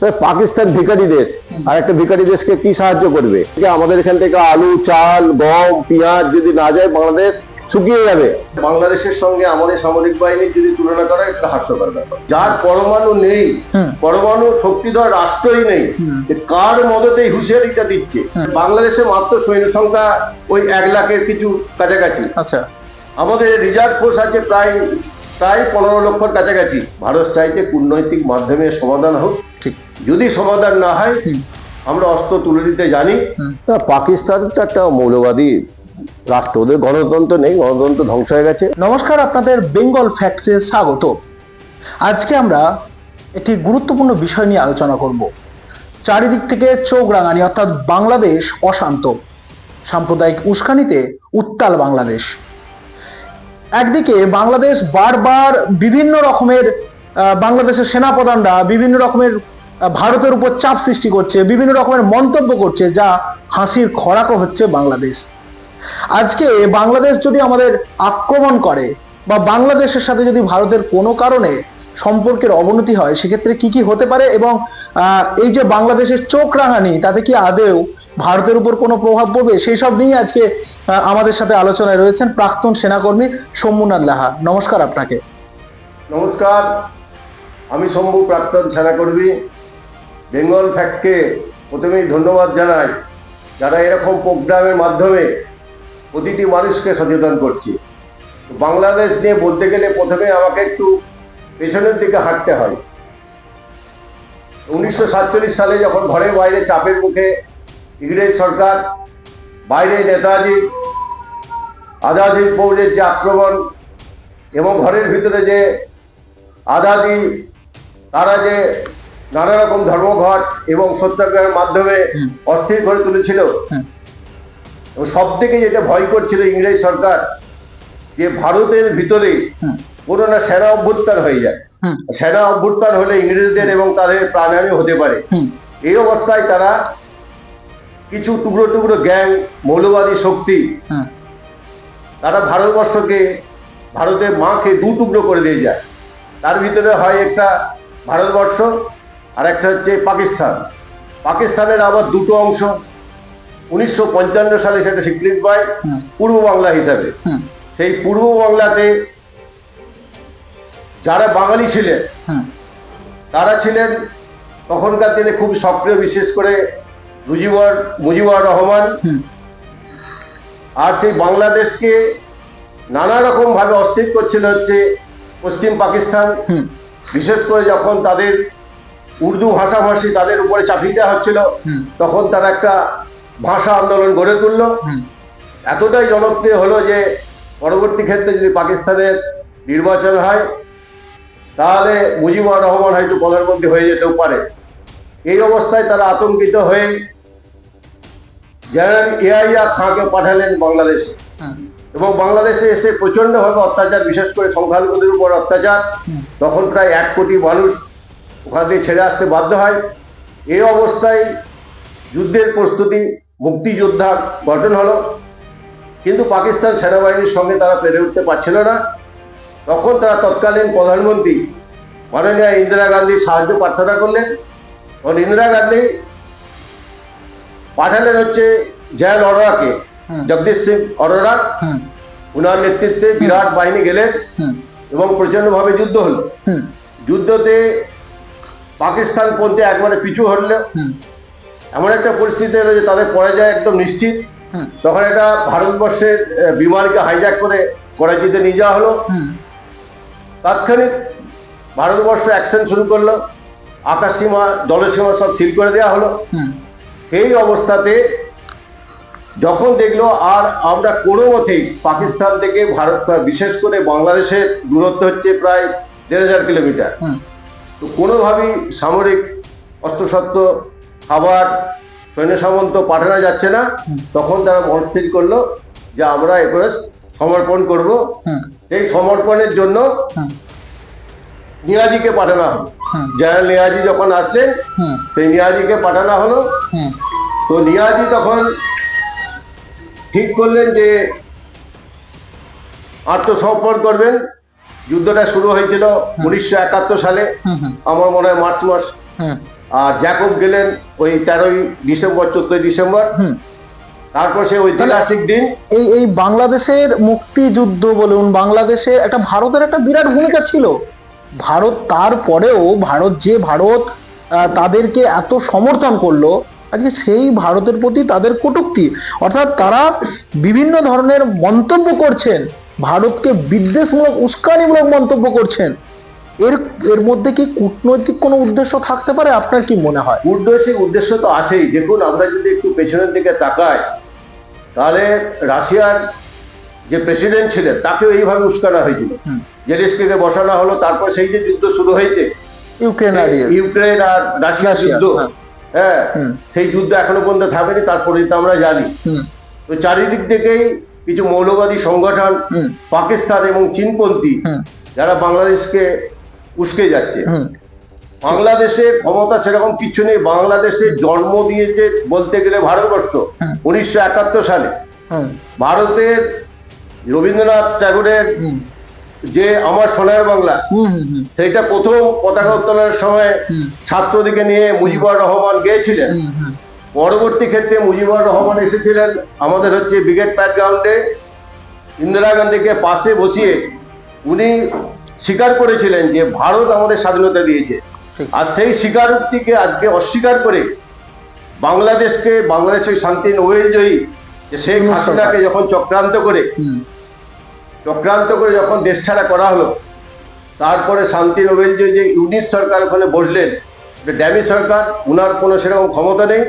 পাকিস্তান ভিখারি দেশ, আর একটা ভিখারি দেশকে কি সাহায্য করবে? আমাদের এখান থেকে আলু, চাল, গম, পেঁয়াজ যদি না যায় বাংলাদেশ শুকিয়ে যাবে। বাংলাদেশের সঙ্গে আমাদের সামরিক বাহিনীর যদি তুলনা করা একটা হাস্যকর ব্যাপার। যার পরমাণু নেই, পরমাণু শক্তিধর রাষ্ট্রই নেই, কার মদতেই হুঁশিয়ারিটা দিচ্ছে? বাংলাদেশে মাত্র সৈন্য সংখ্যা ওই 1 লাখের কিছু কাছাকাছি। আচ্ছা, আমাদের রিজার্ভ ফোর্স আছে প্রায় 15 লক্ষর কাছাকাছি। ভারত চাইছে কূটনৈতিক মাধ্যমে সমাধান হোক। ঠিক, যদি সমাধান না হয় আমরা অস্ত্র তুলে দিতে জানি। পাকিস্তান তো একটা মৌলবাদী রাষ্ট্র, ওদের গণতন্ত্র নেই, গণতন্ত্র ধ্বংস হয়ে গেছে। নমস্কার, আপনাদের বেঙ্গল ফ্যাক্টসে স্বাগত। আজকে আমরা একটি গুরুত্বপূর্ণ বিষয় নিয়ে আলোচনা করব। চারিদিক থেকে চোখ রাঙানি, অর্থাৎ বাংলাদেশ অশান্ত, সাম্প্রদায়িক উস্কানিতে উত্তাল বাংলাদেশ। একদিকে বাংলাদেশ বারবার বিভিন্ন রকমের বাংলাদেশের সেনাপ্রধানরা বিভিন্ন রকমের ভারতের উপর চাপ সৃষ্টি করছে, বিভিন্ন রকমের মন্তব্য করছে, যা হাসির খোরাকও হচ্ছে বাংলাদেশ। আজকে বাংলাদেশ যদি আমাদের আক্রমণ করে বা বাংলাদেশের সাথে যদি ভারতের কোনো কারণে সম্পর্কের অবনতি হয়, সেক্ষেত্রে কি কি হতে পারে, এবং এই যে বাংলাদেশের চোখ রাঙানি, তাতে কি আদেও ভারতের উপর কোনো প্রভাব পড়বে, সেই সব নিয়ে আজকে আমাদের সাথে আলোচনায় রয়েছেন প্রাক্তন সেনাকর্মী শম্ভুনাথ লাহা। নমস্কার আপনাকে। নমস্কার, আমি শম্ভু, প্রাক্তন সেনাকর্মী। বেঙ্গল ফ্যাক্টকে প্রথমেই ধন্যবাদ জানাই, যারা এরকম প্রোগ্রামের মাধ্যমে প্রতিটি মানুষকে সচেতন করছে। বাংলাদেশ নিয়ে বলতে গেলে প্রথমে আমাকে একটু পেছনের দিকে হাঁটতে হয়। 1947 সালে যখন ঘরে বাইরে চাপের মুখে ইংরেজ সরকার, বাইরে নেতাজি, আজাদি ফৌজের যে আক্রমণ এবং ঘরের ভিতরে যে আজাদি, তারা যে নানা রকম ধর্মঘট এবং সত্যাগ্রহের মাধ্যমে অস্থির করে তুলেছিল, এবং সব থেকে যেটা ভয় করছিল ইংরেজ সরকার, যে ভারতের ভিতরে কোনো না সেনা অভ্যুত্থান হয়ে যায়। সেনা অভ্যুত্থান হলে ইংরেজদের এবং তাদের প্রাণহানি হতে পারে। এই অবস্থায় তারা কিছু টুকরো টুকরো গ্যাং, মৌলবাদী শক্তি, তারা ভারতবর্ষকে, ভারতের মাকে 2 টুকরো করে দিয়ে যায়। তার ভিতরে হয় একটা ভারতবর্ষ, আর একটা হচ্ছে পাকিস্তান। পাকিস্তানের আবার 2টো অংশ। 1955 সালে সেটা স্বীকৃতি পায় পূর্ব বাংলা হিসাবে। সেই পূর্ব বাংলাতে যারা বাঙালি ছিলেন, তারা ছিলেন তখনকার দিনে খুব সক্রিয়, বিশেষ করে মুজিবুর রহমান। আর সেই বাংলাদেশকে নানা রকম ভাবে অস্থির করছিল হচ্ছে পশ্চিম পাকিস্তান। বিশেষ করে যখন তাদের উর্দু ভাষাভাষী তাদের উপরে চাপিয়ে দেওয়া হচ্ছিল, তখন তারা একটা ভাষা আন্দোলন গড়ে তুলল। এতটাই জনপ্রিয় হলো যে পরবর্তী ক্ষেত্রে যদি পাকিস্তানের নির্বাচন হয়, তাহলে মুজিবুর রহমান হয়তো প্রধানমন্ত্রী হয়ে যেতেও পারে। এই অবস্থায় তারা আতঙ্কিত হয়ে জেনারেল ইয়াহিয়া খাঁকে পাঠালেন বাংলাদেশে, এবং বাংলাদেশে এসে প্রচন্ডভাবে অত্যাচার, বিশেষ করে সংখ্যালঘুদের উপর অত্যাচার। তখন প্রায় 1 কোটি মানুষ ওখান থেকে ছেড়ে আসতে বাধ্য হয়। এই অবস্থায় যুদ্ধের প্রস্তুতি, মুক্তিযোদ্ধা গঠন হলো, কিন্তু পাকিস্তান সেনাবাহিনীর সঙ্গে তারা পেরে উঠতে পারছিল না। তখন তারা তৎকালীন প্রধানমন্ত্রী মাননীয় ইন্দিরা গান্ধীর সাহায্য প্রার্থনা করলেন, এবং ইন্দিরা গান্ধী পাঠালেন হচ্ছে জয়াল অরোরাকে, জগদীশ সিং অরোরা। উনার নেতৃত্বে বিরাট বাহিনী গেলেন এবং প্রচন্ডভাবে যুদ্ধ হলো। যুদ্ধতে পাকিস্তান পন্থী একবারে পিছু হটল। এমন একটা পরিস্থিতি হলো যে তাদের পরাজয় একদম নিশ্চিত। তখন একটা ভারতবর্ষের বিমানকে হাইজ্যাক করে করাচিতে নিয়ে যাওয়া হলো। তাৎক্ষণিক ভারতবর্ষ অ্যাকশন শুরু করলো, আকাশ সীমা, জলসীমা সব সিল করে দেওয়া হলো। সেই অবস্থাতে যখন দেখলো আর আমরা কোনো মতেই পাকিস্তান থেকে ভারত, বিশেষ করে বাংলাদেশের দূরত্ব হচ্ছে প্রায় 1500 কিলোমিটার, তো কোনোভাবেই সামরিক অস্ত্রশস্ত্র, খাবার, সৈন্য সামন্ত পাঠানো যাচ্ছে না। তখন তারা মনস্থির করলো যে আমরা এরপরে সমর্পণ করব। এই সমর্পণের জন্য নিয়াজিকে পাঠানো হলো। জেনারেল নিয়াজি যখন আসলেন, সেই নিয়াজিকে পাঠানো হলো। তো নিয়াজি তখন ঠিক করলেন যে আত্মসমর্পণ করবেন। যুদ্ধটা শুরু হয়েছিল 1971 সালে, আমার মনে হয় মার্চ মাস। আর জ্যাকব গেলেন ওই 13ই ডিসেম্বর 14ই ডিসেম্বর। তারপর সে ঐতিহাসিক দিন। এই বাংলাদেশের মুক্তিযুদ্ধ বলুন, বাংলাদেশে একটা ভারতের একটা বিরাট ভূমিকা ছিল। ভারত তারপরেও ভারত তাদেরকে এত সমর্থন করলো, আজকে সেই ভারতের প্রতি তাদের কটূক্তি, অর্থাৎ তারা বিভিন্ন ধরনের মন্তব্য করছেন, ভারতকে বিদ্বেষমূলক উস্কানিমূলক মন্তব্য করছেন। এর মধ্যে কি কূটনৈতিক কোনো উদ্দেশ্য থাকতে পারে? আপনার কি মনে হয়? কূটনৈতিক উদ্দেশ্য তো আছেই। দেখুন, আমরা যদি একটু পেছনের দিকে তাকাই, তাহলে রাশিয়ার যে প্রেসিডেন্ট ছিলেন তাকেও এইভাবে উস্কানো হয়েছিল, জেলেনস্কিকে বসানো হলো। তারপর সেই যে যুদ্ধ শুরু হয়েছে ইউক্রেন আর রাশিয়ার যুদ্ধ, হ্যাঁ, সেই যুদ্ধ এখনো পর্যন্ত থামেনি, তারপরে তো আমরা জানি। তো চারিদিক থেকেই কিছু মৌলবাদী সংগঠন, পাকিস্তান এবং চীনপন্থী, যারা বাংলাদেশকে উস্কে যাচ্ছে। বাংলাদেশের ক্ষমতা সেরকম কিছু নেই। বাংলাদেশের জন্ম দিয়েছে বলতে গেলে ভারতবর্ষ 1971 সালে। ভারতের রবীন্দ্রনাথ ট্যাগোরের যে আমার সোনার বাংলা, সেইটা প্রথম পতাকা উত্তোলনের সময় ছাত্রদিকে নিয়ে মুজিবুর রহমান গিয়েছিলেন। পরবর্তী ক্ষেত্রে মুজিবুর রহমান এসেছিলেন আমাদের ব্রিগেড প্যাড গ্রাউন্ডে, ইন্দিরা গান্ধীকে পাশে বসিয়ে উনি স্বীকার করেছিলেন যে ভারত আমাদের স্বাধীনতা দিয়েছে। আর সেই স্বীকারোক্তিকে আজকে অস্বীকার করে বাংলাদেশের শান্তি নোবেল জয়ী শেখ হাসিনাকে যখন চক্রান্ত করে যখন দেশ ছাড়া করা হলো, তারপরে শান্তি নোবেল জয়ী যে ইউনিট সরকার ওখানে বসলেন, ড্যামি সরকার, উনার কোনো সেরকম ক্ষমতা নেই।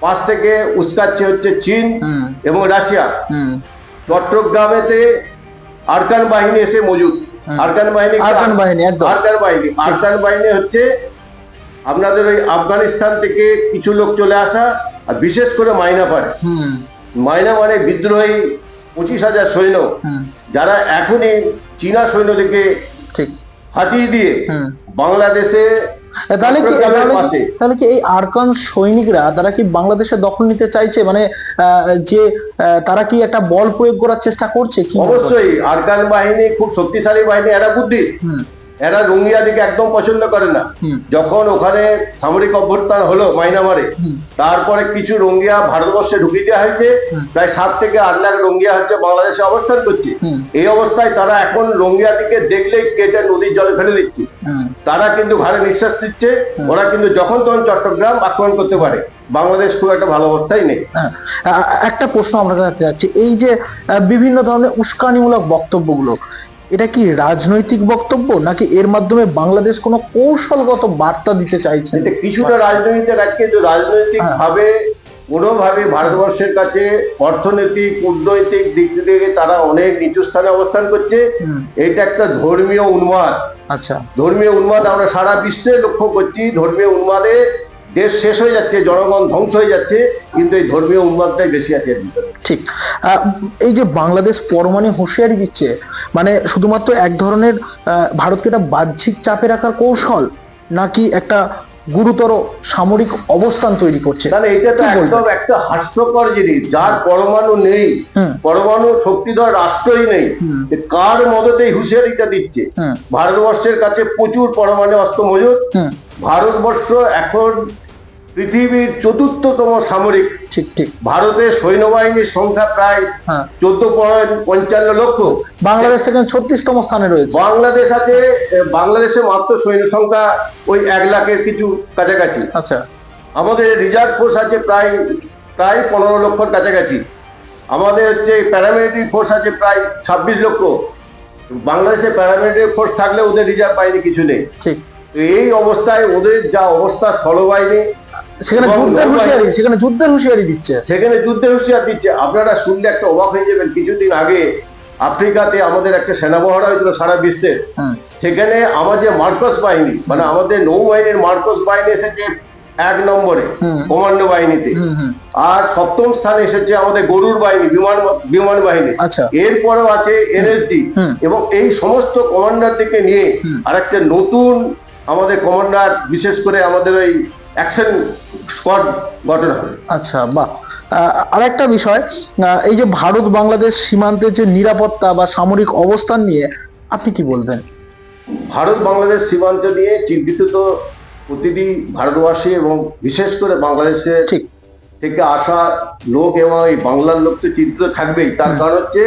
পাশ থেকে উস্কাচ্ছে চীন এবং রাশিয়া। চট্টগ্রামেতে আরকান বাহিনী এসে মজুদ। আরকান বাহিনী হচ্ছে আপনাদের ওই আফগানিস্তান থেকে কিছু লোক চলে আসা, আর বিশেষ করে মাইনামারে বিদ্রোহী 25,000 সৈন্য, যারা এখনই চীনা সৈন্যদেরকে হাতিয়ে দিয়ে বাংলাদেশে। তাহলে কি এই আরকান সৈনিকরা তারা কি বাংলাদেশে দখল নিতে চাইছে? মানে যে তারা কি একটা বল প্রয়োগ করার চেষ্টা করছে? কি অবশ্যই আরকান বাহিনী খুব শক্তিশালী বাহিনী। এরা বুদ্ধি, এরা রোহিঙ্গাদেরকে একদম পছন্দ করে না। যখন ওখানে সামরিক অভ্যুত্থান হলো মায়ানমারে, তারপরে কিছু রোহিঙ্গা ভারতবর্ষে ঢুকিয়ে দেওয়া হয়েছে। প্রায় 7 থেকে 8 লাখ রোহিঙ্গা বাংলাদেশে অবস্থান করছে। এই অবস্থায় তারা এখন রোহিঙ্গাদেরকে দেখলেই কেটে নদীর জলে ফেলে দিচ্ছে। তারা কিন্তু ঘাড়ে নিঃশ্বাস দিচ্ছে। ওরা কিন্তু যখন তখন চট্টগ্রাম আক্রমণ করতে পারে। বাংলাদেশ খুব একটা ভালো অবস্থায় নেই। একটা প্রশ্ন আপনার কাছে যাচ্ছে, এই যে বিভিন্ন ধরনের উস্কানিমূলক বক্তব্যগুলো, এটা কি রাজনৈতিক বক্তব্য, নাকি এর মাধ্যমে বাংলাদেশ কোনো কৌশলগত বার্তা দিতে চাইছে? এটা কিছুটা রাজনীতিতে রাখছে, কিন্তু রাজনৈতিক ভাবে কোনোভাবে ভারতবর্ষের কাছে অর্থনৈতিক কূটনৈতিক দিক থেকে তারা অনেক নিচু স্থানে অবস্থান করছে। এটা একটা ধর্মীয় উন্মাদ। ধর্মীয় উন্মাদ আমরা সারা বিশ্বে লক্ষ্য করছি। ধর্মীয় উন্মাদে দেশ শেষ হয়ে যাচ্ছে, জনগণ ধ্বংস হয়ে যাচ্ছে, কিন্তু এই ধর্মীয় উন্মাদটাই বেশি আছে। ঠিক। এই যে বাংলাদেশ পরমাণু হুঁশিয়ারি দিচ্ছে, মানে শুধুমাত্র এক ধরনের ভারতকে একটা বাহ্যিক চাপে রাখার কৌশল, নাকি একটা গুরুতর সামরিক অবস্থান তৈরি করছে? তাহলে এটা তো একদম একটা হাস্যকর জিনিস। যার পরমাণু নেই, পরমাণু শক্তিধর রাষ্ট্রই নেই, কার মদতেই হুঁশিয়ারিটা দিচ্ছে? ভারতবর্ষের কাছে প্রচুর পরমাণু অস্ত্র মজুদ। ভারতবর্ষ এখন পৃথিবীর 4র্থতম সামরিক। ভারতের সৈন্যবাহিনীর সংখ্যা প্রায় 14.55 লক্ষ। বাংলাদেশ থেকে 36তম স্থানে রয়েছে। বাংলাদেশে মাত্র সৈন্য সংখ্যা ওই 1 লাখের কিছু কাছাকাছি। আমাদের রিজার্ভ ফোর্স আছে প্রায় 15 লক্ষর কাছাকাছি। আমাদের প্যারামিলিটারি ফোর্স আছে প্রায় 26 লক্ষ। বাংলাদেশে প্যারামিলিটারি ফোর্স থাকলে ওদের রিজার্ভ বাহিনী কিছু নেই। এই অবস্থায় ওদের যা অবস্থা, স্থলবাহিনী সেখানে যুদ্ধের হুঁশিয়ারি দিচ্ছে। আপনারা শুনলে একটা অবাক হয়ে যাবেন। কিছুদিন আগে আফ্রিকাতে আমাদের একটা সেনামহড়া হয়েছিল সারা বিশ্বে। সেখানে আমাদের মার্কস বাহিনী, মানে আমাদের নৌবাহিনীর মার্কস বাহিনী এসেছে 1 নম্বরে কমান্ডো বাহিনীতে। আর 7ম স্থানে এসেছে আমাদের গরুর বাহিনী, বিমান বাহিনী। এরপরেও আছে এনএসডি। এবং এই সমস্ত কমান্ডারদেরকে নিয়ে আরেকটা নতুন আমাদের কমান্ডার, বিশেষ করে আমাদের ওই অ্যাকশন স্কোয়াড গঠন হবে। বাহ। আরেকটা বিষয়, এই যে ভারত বাংলাদেশ সীমান্তের যে নিরাপত্তা বা সামরিক অবস্থান নিয়ে আপনি কি বলবেন? ভারত বাংলাদেশ সীমান্ত নিয়ে চিন্তিত তো প্রতিটি ভারতবর্ষে এবং বিশেষ করে বাংলাদেশের ঠিক। থেকে আসা লোক এবং এই বাংলার লোক তো চিন্তিত থাকবেই। তার কারণ হচ্ছে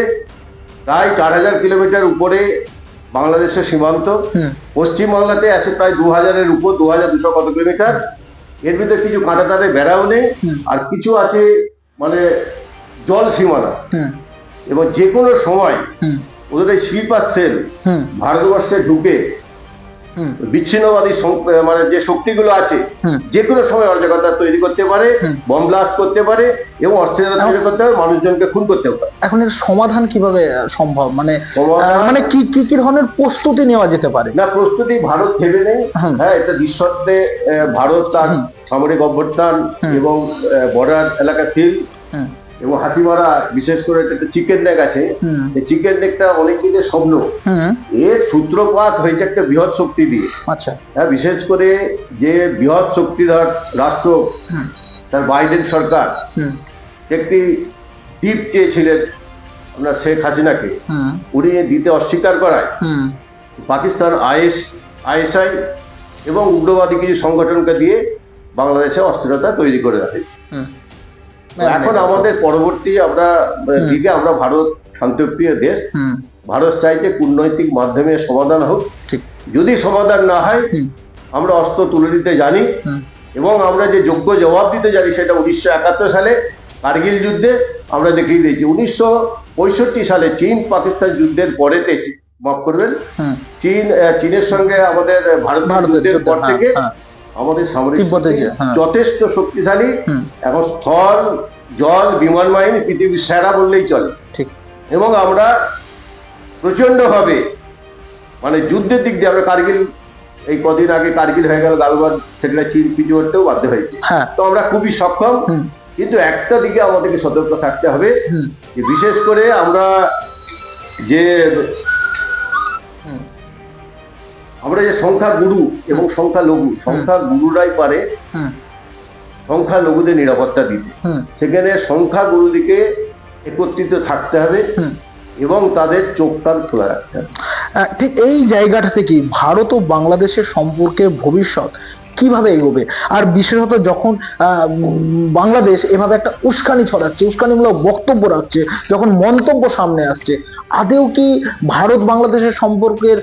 প্রায় 4000 কিলোমিটার উপরে বাংলাদেশের সীমান্ত। পশ্চিমবাংলাতে আছে প্রায় 2000-এর উপর, 2200 কত কিলোমিটার। এর ভিতরে কিছু কাঁটাতারে বেড়াও নেই, আর কিছু আছে মানে জল সীমানা। এবং যে কোনো সময় ওদের এই স্লিপার সেল ভারতবর্ষে ঢুকে বিচ্ছিন্নবাদী মানে যে শক্তিগুলো আছে যে কোনো সময় অরাজকতা তৈরি করতে পারে, বম ব্লাস্ট করতে পারে এবং অস্থিরতা তৈরি করতে পারে, মানুষজনকে খুন করতে পারে। এখন এর সমাধান কিভাবে সম্ভব, মানে মানে কি কি কি ধরনের প্রস্তুতি নেওয়া যেতে পারে? না, প্রস্তুতি ভারত ভেবে নেই। হ্যাঁ, এটা নিঃশর্তে ভারত তার সামরিক অভ্যুত্থান এবং বর্ডার এলাকা সিল এবং হাতিমারা, বিশেষ করে একটা চিকেন নেক আছে, এই চিকেন নেকটা অনেক দিনের স্বপ্ন। এর সূত্রপাত হয়েছে একটা বৃহৎ শক্তি দিয়ে। আচ্ছা। হ্যাঁ, বিশেষ করে যে বৃহৎ শক্তিধর রাষ্ট্র, তার বাইডেন সরকার একটি দ্বীপ চেয়েছিলেন আপনার শেখ হাসিনাকে, উনি দিতে অস্বীকার করায় পাকিস্তান আইএসআই এবং উগ্রবাদী কিছু সংগঠনকে দিয়ে বাংলাদেশে অস্থিরতা তৈরি করে রাখে। এখন আমাদের পরবর্তী দিকে আমরা ভারত শান্তিপ্রিয় দেশ, ভারত চাইছে কূটনৈতিক মাধ্যমে সমাধান হোক। যদি সমাধান না হয় আমরা অস্ত্র তুলে দিতে জানি এবং আমরা যে যোগ্য জবাব দিতে জানি, সেটা 1971 সালে কার্গিল যুদ্ধে আমরা দেখিয়ে দিয়েছি। 1965 সালে চীন পাকিস্তান যুদ্ধের পরেতে, মাফ করবেন, চীনের সঙ্গে আমাদের ভারতের যুদ্ধের পর থেকে আমাদের সামরিক যথেষ্ট শক্তিশালী। এখন স্থল, জল, বিমান বাহিনী পৃথিবীর সেরা বললেই চলে। এবং আমরা প্রচন্ড ভাবে মানে যুদ্ধের দিক দিয়ে আমরা কার্গিল, এই কদিন আগে কার্গিল হয়ে গেল, গালওয়ান, সেখানে চীন পিছু হতেও বাধ্য হয়েছে। তো আমরা খুবই সক্ষম, কিন্তু একটা দিকে আমাদেরকে সতর্ক থাকতে হবে যে বিশেষ করে আমরা যে সংখ্যা গুরু এবং সংখ্যা লঘু, সংখ্যা গুরুরাই পারে সংখ্যা লঘুদের নিরাপত্তা দিতে। সেখানে সংখ্যা গুরুদিকে একত্রিত থাকতে হবে এবং তাদের চোখ কান খোলা রাখতে হবে। ঠিক এই জায়গাটা থেকে ভারত ও বাংলাদেশের সম্পর্কে ভবিষ্যৎ কিভাবে এগোবে? আর বিশেষত যখন বাংলাদেশ এভাবে একটা উস্কানি ছড়াচ্ছে, উস্কানিমূলক বক্তব্য রাখছে, যখন মন্তব্য সামনে আসছে, আদেও কি ভারত বাংলাদেশের সম্পর্কের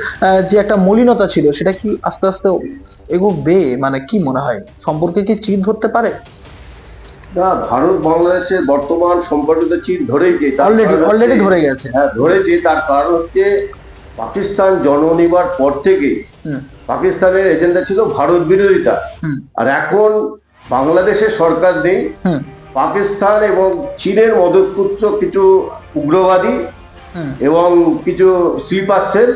যে একটা মলিনতা ছিল সেটা কি আস্তে আস্তে এগোবে? মানে কি মনে হয়, সম্পর্কে কি চির ধরতে পারে? না, ভারত বাংলাদেশের বর্তমান সম্পর্ক তো চির ধরেইছে, অলরেডি ধরে গেছে। হ্যাঁ, ধরেছে। তার কারণ হচ্ছে পাকিস্তান জন্ম নেবার পর থেকে পাকিস্তানের এজেন্ডা ছিল ভারত বিরোধিতা। আর এখন বাংলাদেশের সরকার নেই, পাকিস্তান এবং চীনের মদতপুত্র কিছু উগ্রবাদী এবং কিছু স্লিপার সেল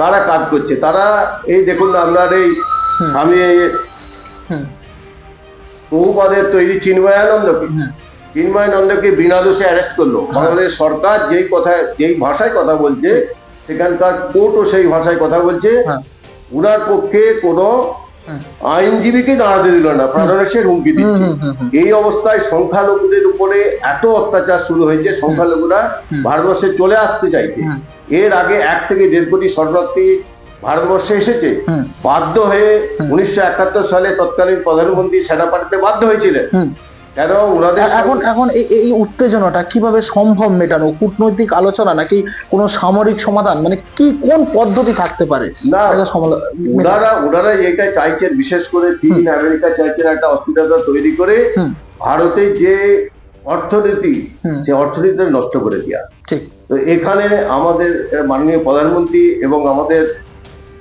তারা কাজ করছে। তারা এই দেখুন, আপনার এই আমি বহুপদের তৈরি চিন্ময়ানন্দকে বিনা দোষে অ্যারেস্ট করলো বাংলাদেশ সরকার। যেই ভাষায় কথা বলছে, সেখানকার কোর্টও সেই ভাষায় কথা বলছে। উনার পক্ষে কোনো আইনজীবীকে দাঁড়াতে দিল না, প্রাণনাশের হুমকি দিচ্ছে। এই অবস্থায় সংখ্যালঘুদের উপরে এত অত্যাচার শুরু হয়েছে, সংখ্যালঘুরা ভারতবর্ষে চলে আসতে চাইছে। এর আগে 1 থেকে 1.5 কোটি শরণার্থী ভারতবর্ষে এসেছে, বাধ্য হয়ে 1971 সালে তৎকালীন প্রধানমন্ত্রী সেনা পাঠাতে বাধ্য হয়েছিলেন। কেন ওনাদের এখন এই উত্তেজনাটা কিভাবে সম্ভব মেটানো? কূটনৈতিক আলোচনা নাকি কোনো সামরিক সমাধান, মানে কি কোন পদ্ধতি থাকতে পারে? না, ওনারা এটা চাইছেন, বিশেষ করে চীন আমেরিকা চাইছেন একটা অস্থিরতা তৈরি করে ভারতের যে অর্থনীতি, সেই অর্থনীতি নষ্ট করে দেওয়া। তো এখানে আমাদের মাননীয় প্রধানমন্ত্রী এবং আমাদের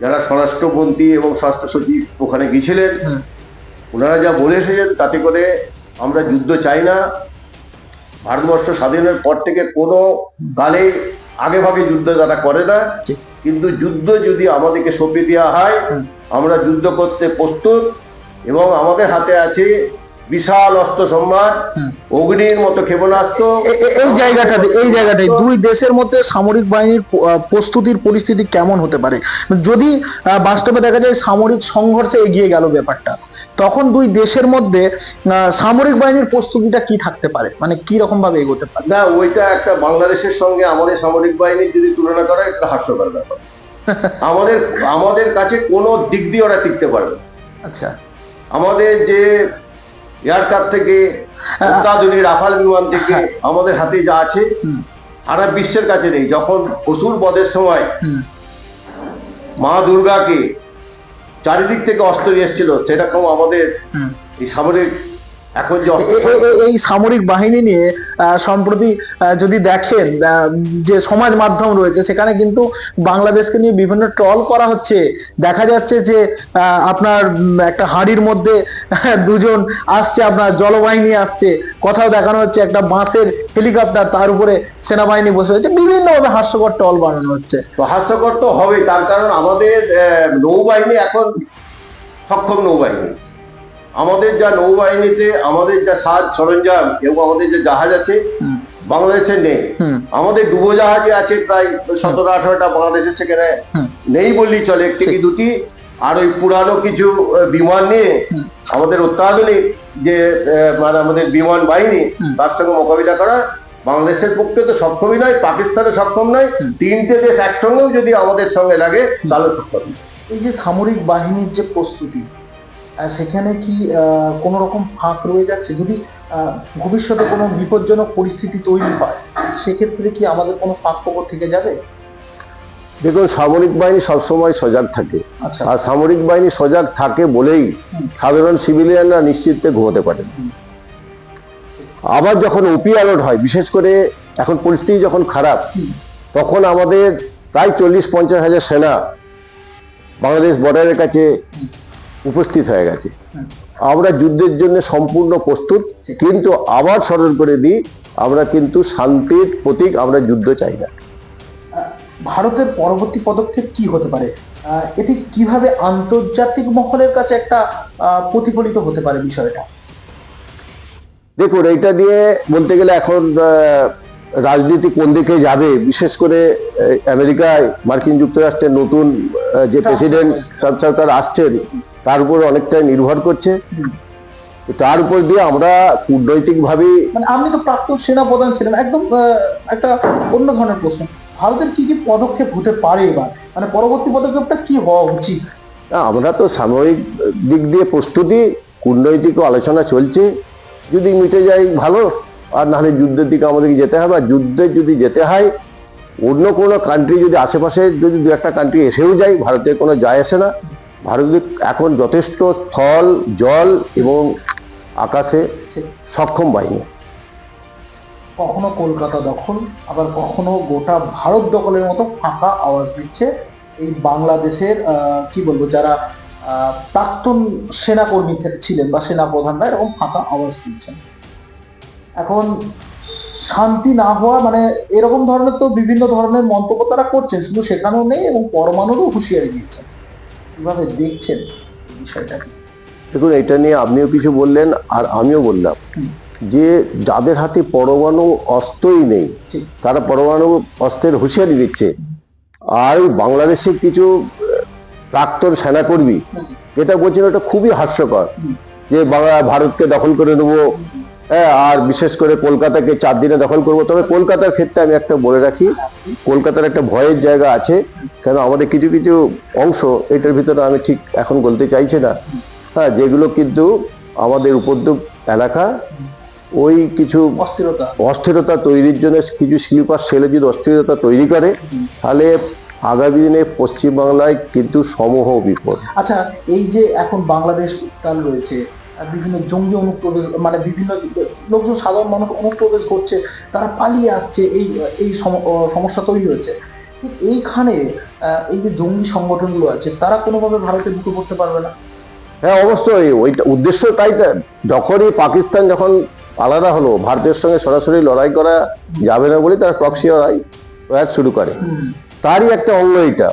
যারা স্বরাষ্ট্রমন্ত্রী এবং স্বাস্থ্য সচিব ওখানে গিয়েছিলেন, ওনারা যা বলে এসেছেন তাতে করে আমরা যুদ্ধ চাই না। ভারতবর্ষ স্বাধীনের পর থেকে কোনো কালে আগে ভাগে যুদ্ধ তারা করে না, কিন্তু যুদ্ধ যদি আমাদেরকে সঁপে দেওয়া হয় আমরা যুদ্ধ করতে প্রস্তুত। এবং আমাদের হাতে আছে বিশাল অস্ত্র সম্ভার, অগ্নির মতো ক্ষেপণাস্ত্র। এই জায়গাটাই দুই দেশের মধ্যে সামরিক বাহিনীর প্রস্তুতির পরিস্থিতি কেমন হতে পারে যদি বাস্তবে দেখা যায় সামরিক সংঘর্ষে এগিয়ে গেল ব্যাপারটা, তখন দুই দেশের মধ্যে সামরিক বাহিনীর প্রস্তুতিটা কি থাকতে পারে, মানে কি রকম ভাবে এগোতে পারে? না, ওইটা একটা বাংলাদেশের সঙ্গে আমাদের সামরিক বাহিনীর যদি তুলনা করা, একটা হাস্যকর ব্যাপার। আমাদের কাছে কোনো দিক দিয়ে ওরা টিকতে পারবে। আচ্ছা। আমাদের যে এয়ারক্রাফট থেকে অত্যাধুনিক রাফাল বিমান থেকে আমাদের হাতে যা আছে সারা বিশ্বের কাছে নেই। যখন অসুর বধের সময় মা দুর্গাকে চারিদিক থেকে অস্ত্র নিয়ে এসেছিল, সেরকম আমাদের এই সামরিক এখন যে এই সামরিক বাহিনী নিয়ে সম্প্রতি যদি দেখেন যে সমাজ মাধ্যম রয়েছে, সেখানে কিন্তু বাংলাদেশকে নিয়ে বিভিন্ন ট্রল করা হচ্ছে। দেখা যাচ্ছে যে আপনার একটা হাঁড়ির মধ্যে দুজন আসছে, আপনার জলবাহিনী আসছে, কোথাও দেখানো হচ্ছে একটা বাঁশের হেলিকপ্টার, তার উপরে সেনাবাহিনী বসে হচ্ছে, বিভিন্নভাবে হাস্যকর ট্রল বানানো হচ্ছে। তো হাস্যকর তো হবে, তার কারণ আমাদের নৌবাহিনী এখন সক্ষম নৌবাহিনী। আমাদের যা নৌবাহিনীতে আমাদের যা সাজ সরঞ্জাম এবং আমাদের যে জাহাজ আছে বাংলাদেশে নেই। আমাদের ডুবোজাহাজে আছে প্রায় 17-18টা, বাংলাদেশে সেখানে নেই বললেই চলে, একটি কি দুটি। আর ওই পুরানো কিছু বিমান নিয়ে আমাদের অত্যাধুনিক যে মানে আমাদের বিমান বাহিনী, তার সঙ্গে মোকাবিলা করা বাংলাদেশের পক্ষে তো সক্ষমই নয়, পাকিস্তানে সক্ষম নয়। তিনটে দেশ একসঙ্গেও যদি আমাদের সঙ্গে লাগে তাহলে সক্ষম। এই যে সামরিক বাহিনীর যে প্রস্তুতি, সেখানে কি কোনো রকম ফাঁক রয়ে যাচ্ছে? যদি ভবিষ্যতে কোনো বিপজ্জনক পরিস্থিতি তৈরি হয়, সেক্ষেত্রে কি আমাদের কোনো ফাঁক ফোকর থেকে যাবে? দেখুন, সামরিক বাহিনী সবসময় সজাগ থাকে। আচ্ছা। আর সামরিক বাহিনী সজাগ থাকে বলেই সাধারণ সিভিলিয়ানরা নিশ্চিন্তে ঘুমোতে পারেন। আবার যখন ওপি অ্যালার্ট হয়, বিশেষ করে এখন পরিস্থিতি যখন খারাপ, তখন আমাদের প্রায় 40-50 হাজার সেনা বাংলাদেশ বর্ডারের কাছে উপস্থিত হয়ে গেছে। আমরা যুদ্ধের জন্য সম্পূর্ণ প্রস্তুত, কিন্তু আবার স্মরণ করে দিই, আমরা কিন্তু শান্তির প্রতীক, আমরা যুদ্ধ চাই না। ভারতের পরবর্তী পদক্ষেপ কি হতে পারে? এটি কিভাবে আন্তর্জাতিক মহলের কাছে একটা প্রতিফলিত হতে পারে বিষয়টা? দেখুন, এইটা নিয়ে বলতে গেলে এখন রাজনীতি কোন দিকে যাবে, বিশেষ করে আমেরিকায় মার্কিন যুক্তরাষ্ট্রের নতুন যে প্রেসিডেন্ট ট্রাম্প সরকার আসছেন, তার উপর অনেকটাই নির্ভর করছে। তার উপর দিয়ে আমরা কূটনৈতিক ভাবে, মানে আপনি তো প্রাক্তন সেনা প্রধান ছিলেন, একদম একটা অন্য ধরনের প্রশ্ন, ভারতের কি কি পদক্ষেপ হতে পারে এবার, মানে পরবর্তী পদক্ষেপটা কি হওয়া উচিত? আমরা তো সামরিক দিক দিয়ে প্রস্তুতি, কূটনৈতিক আলোচনা চলছে। যদি মিটে যায় ভালো, আর নাহলে যুদ্ধের দিকে আমাদেরকে যেতে হবে। আর যুদ্ধে যদি যেতে হয়, অন্য কোনো কান্ট্রি যদি আশেপাশে যদি দু একটা কান্ট্রি এসেও যায়, ভারতের কোনো যায় আসে না। ভারতের এখন যথেষ্ট স্থল, জল এবং আকাশে সক্ষম বাহিনী। কখনো কলকাতা দখল, আবার কখনো গোটা ভারত দখলের মতো ফাঁকা আওয়াজ দিচ্ছে এই বাংলাদেশের কি বলবো, যারা প্রাক্তন সেনাকর্মী ছিলেন বা সেনা প্রধানরা এরকম ফাঁকা আওয়াজ দিচ্ছেন। এখন শান্তি না হওয়া মানে এরকম ধরনের তো বিভিন্ন ধরনের মন্তব্য তারা করছেন, শুধু সেখানেও নেই এবং পরমাণুরও হুঁশিয়ারি দিচ্ছেন। কিভাবে দেখছেন এই বিষয়টাকে? দেখুন, এটা নিয়ে আপনিও কিছু বললেন আর আমিও বললাম যে যাদের হাতে পরমাণু অস্ত্রই নেই, তারা পরমাণু অস্ত্রের হুঁশিয়ারি দিচ্ছে। আর বাংলাদেশের কিছু প্রাক্তন সেনাকর্মী যেটা বলছেন, ওটা খুবই হাস্যকর, যে ভারতকে দখল করে নেবো, আর বিশেষ করে কলকাতাকে 4 দিনে দখল করবো। তবে কলকাতার ক্ষেত্রে আমি একটা বলে রাখি, কলকাতার একটা ভয়ের জায়গা আছে, কেন আমাদের কিছু কিছু অংশ, এটার ভিতরে আমি ঠিক এখন বলতে চাইছি না, যেগুলো কিন্তু আমাদের উপদ্রব এলাকা, ওই কিছু অস্থিরতা তৈরির জন্য কিছু স্লিপার সেলে যদি অস্থিরতা তৈরি করে, তাহলে আগামী দিনে পশ্চিমবাংলায় কিন্তু সমূহ বিপদ। আচ্ছা, এই যে এখন বাংলাদেশ উত্তাল রয়েছে, বিভিন্ন জঙ্গি অনুপ্রবেশ, মানে বিভিন্ন লোকজন, সাধারণ মানুষ অনুপ্রবেশ করছে, তারা পালিয়ে আসছে, এই সমস্যা তৈরি হচ্ছে। ঠিক এইখানে এই যে জঙ্গি সংগঠনগুলো আছে, তারা কোনোভাবে ভারতে ঢুকে পড়তে পারবে না? হ্যাঁ, অবশ্যই ওইটা উদ্দেশ্য। তাই যখনই পাকিস্তান যখন আলাদা হলো, ভারতের সঙ্গে সরাসরি লড়াই করা যাবে না বলে তারা প্রক্সি লড়াই শুরু করে, তারই একটা অঙ্গ এটা।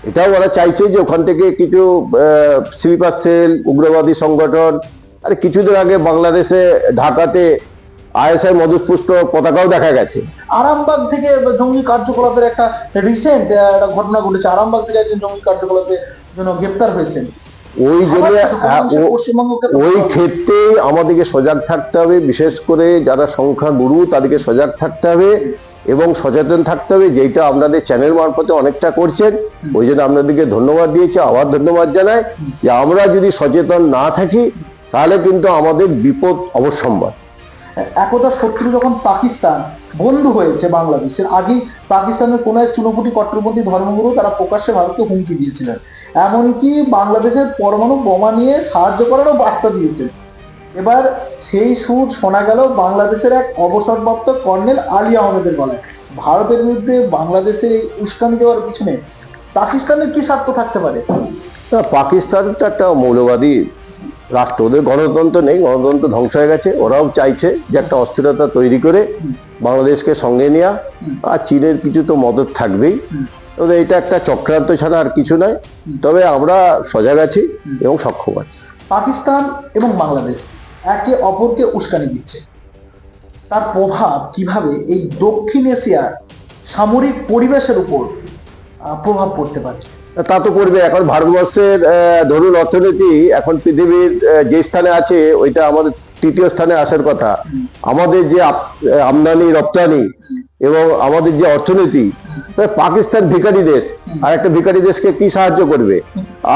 এটাও ওরা চাইছে যে ওখান থেকে কিছু স্লিপার সেল, উগ্রবাদী সংগঠন, আর কিছুদিন আগে বাংলাদেশে ঢাকাতে আইএসআই মধুপুষ্ট পতাকাও দেখা গেছে। আরামবাগ থেকে জঙ্গি কার্যকলাপের একটা রিসেন্ট একটা ঘটনা ঘটেছে, আরামবাগ থেকে একজন জঙ্গি কার্যকলাপের জন্য গ্রেপ্তার হয়েছেন। ওই ক্ষেত্রে আমাদেরকে সজাগ থাকতে হবে, বিশেষ করে যারা সংখ্যাগুরু তাদেরকে সজাগ থাকতে হবে। এবং সচেতন থাকতে হবে, যেটা আপনাদের চ্যানেল মারফতে অনেকটা করছেন। ওই জন্য আপনাদেরকে ধন্যবাদ দিয়েছি, আবার ধন্যবাদ জানাই যে আমরা যদি সচেতন না থাকি তাহলে কিন্তু আমাদের বিপদ অবশ্যম্ভাবী। একদা শত্রু যখন পাকিস্তান, বন্ধু হয়েছে বাংলাদেশের আগেই পাকিস্তানের কোনো এক চুনোপুটি কট্টরপন্থী ধর্মগুরু তারা প্রকাশ্যে ভারতকে হুমকি দিয়েছিলেন, এমনকি বাংলাদেশের পরমাণু বোমা নিয়ে সাহায্য করারও বার্তা দিয়েছেন। এবার সেই সুর শোনা গেল বাংলাদেশের এক অবসরপ্রাপ্ত কর্নেল আলী আহমেদের গলায়। ভারতের বিরুদ্ধে বাংলাদেশে এই উস্কানি দেওয়ার পিছনে পাকিস্তানের কি স্বার্থ থাকতে পারে? পাকিস্তান তো একটা মৌলবাদী রাষ্ট্র, ওদের গণতন্ত্র নেই, গণতন্ত্র ধ্বংস হয়ে গেছে। ওরাও চাইছে যে একটা অস্থিরতা তৈরি করে বাংলাদেশকে সঙ্গে নেওয়া, আর চীনের কিছু তো মদত থাকবেই। তবে এটা একটা চক্রান্ত ছাড়া আর কিছু নয়। তবে আমরা সজাগ আছি এবং সক্ষম আছি। পাকিস্তান এবং বাংলাদেশ একে অপরকে উস্কানি দিচ্ছে, তার প্রভাব কিভাবে এই দক্ষিণ এশিয়ার সামরিক পরিবেশের উপর প্রভাব পড়তে পারে? তা তো করবে। এখন ভারতবর্ষের ধরুন অর্থনীতি এখন পৃথিবীর যে স্থানে আছে ওইটা আমাদের তৃতীয় স্থানে আসার কথা। আমাদের যে আমদানি রপ্তানি এবং আমাদের যে অর্থনীতি, পাকিস্তান ভিখারি দেশ, আর একটা ভিখারি দেশকে কি সাহায্য করবে?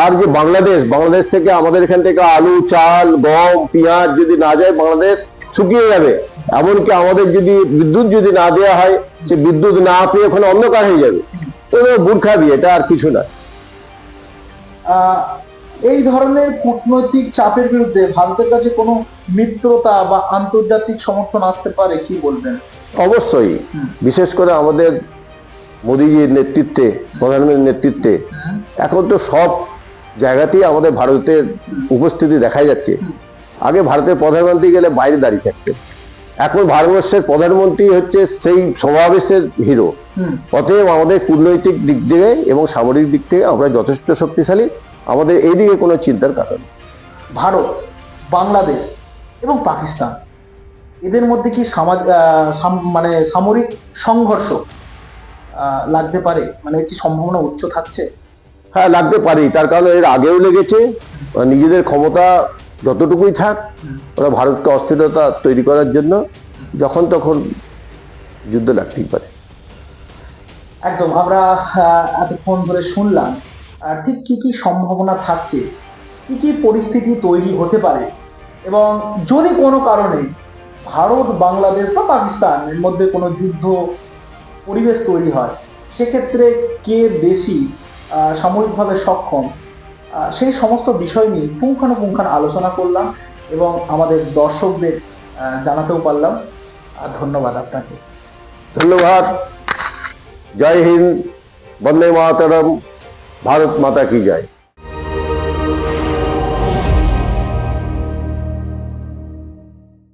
আর যে বাংলাদেশ থেকে আমাদের এখান থেকে আলু, চাল, গম, পেঁয়াজ যদি না যায় বাংলাদেশ শুকিয়ে যাবে। এমনকি আমাদের যদি বিদ্যুৎ যদি না দেওয়া হয়, সে বিদ্যুৎ না পেয়ে ওখানে অন্ধকার হয়ে যাবে। তো মূর্খামি, এটা আর কিছু না। এই ধরনের কূটনৈতিক চাপের বিরুদ্ধে ভারতের কাছে কোনো মিত্রতা বা আন্তর্জাতিক সমর্থন আসতে পারে, কি বলবেন? অবশ্যই, বিশেষ করে আমাদের মোদীজির নেতৃত্বে, প্রধানমন্ত্রীর নেতৃত্বে এখন তো সব জায়গাতেই আমাদের ভারতের উপস্থিতি দেখা যাচ্ছে। আগে ভারতের প্রধানমন্ত্রী গেলে বাইরে দাঁড়িয়ে থাকতেন, এখন ভারতবর্ষের প্রধানমন্ত্রী হচ্ছে সেই সমাবেশের হিরো। অতএব আমাদের কূটনৈতিক দিক থেকে এবং সামরিক দিক থেকে আমরা যথেষ্ট শক্তিশালী, আমাদের এই দিকে কোনো চিন্তার কারণ। ভারত, বাংলাদেশ এবং পাকিস্তান এদের মধ্যে কি মানে সামরিক সংঘর্ষ লাগতে পারে, মানে একটি সম্ভাবনা উচ্চ থাকছে? হ্যাঁ, লাগতে পারে। তার কারণ এর আগেও লেগেছে। নিজেদের ক্ষমতা যতটুকুই থাক, ওরা ভারতকে অস্থিরতা তৈরি করার জন্য যখন তখন যুদ্ধ লাগতেই পারে। একদম। আমরা এতক্ষণ ধরে শুনলাম ঠিক কি কি সম্ভাবনা থাকছে, কি কি পরিস্থিতি তৈরি হতে পারে, এবং যদি কোনো কারণে ভারত, বাংলাদেশ বা পাকিস্তানের মধ্যে কোনো যুদ্ধ পরিবেশ তৈরি হয়, সেক্ষেত্রে কে বেশি সামরিকভাবে সক্ষম, সেই সমস্ত বিষয় নিয়ে পুঙ্খানুপুঙ্খান আলোচনা করলাম এবং আমাদের দর্শকদের জানাতেও পারলাম। ধন্যবাদ আপনাকে। ধন্যবাদ। জয় হিন্দ, বন্দে মাতরম, ভারত মাতা কি জয়।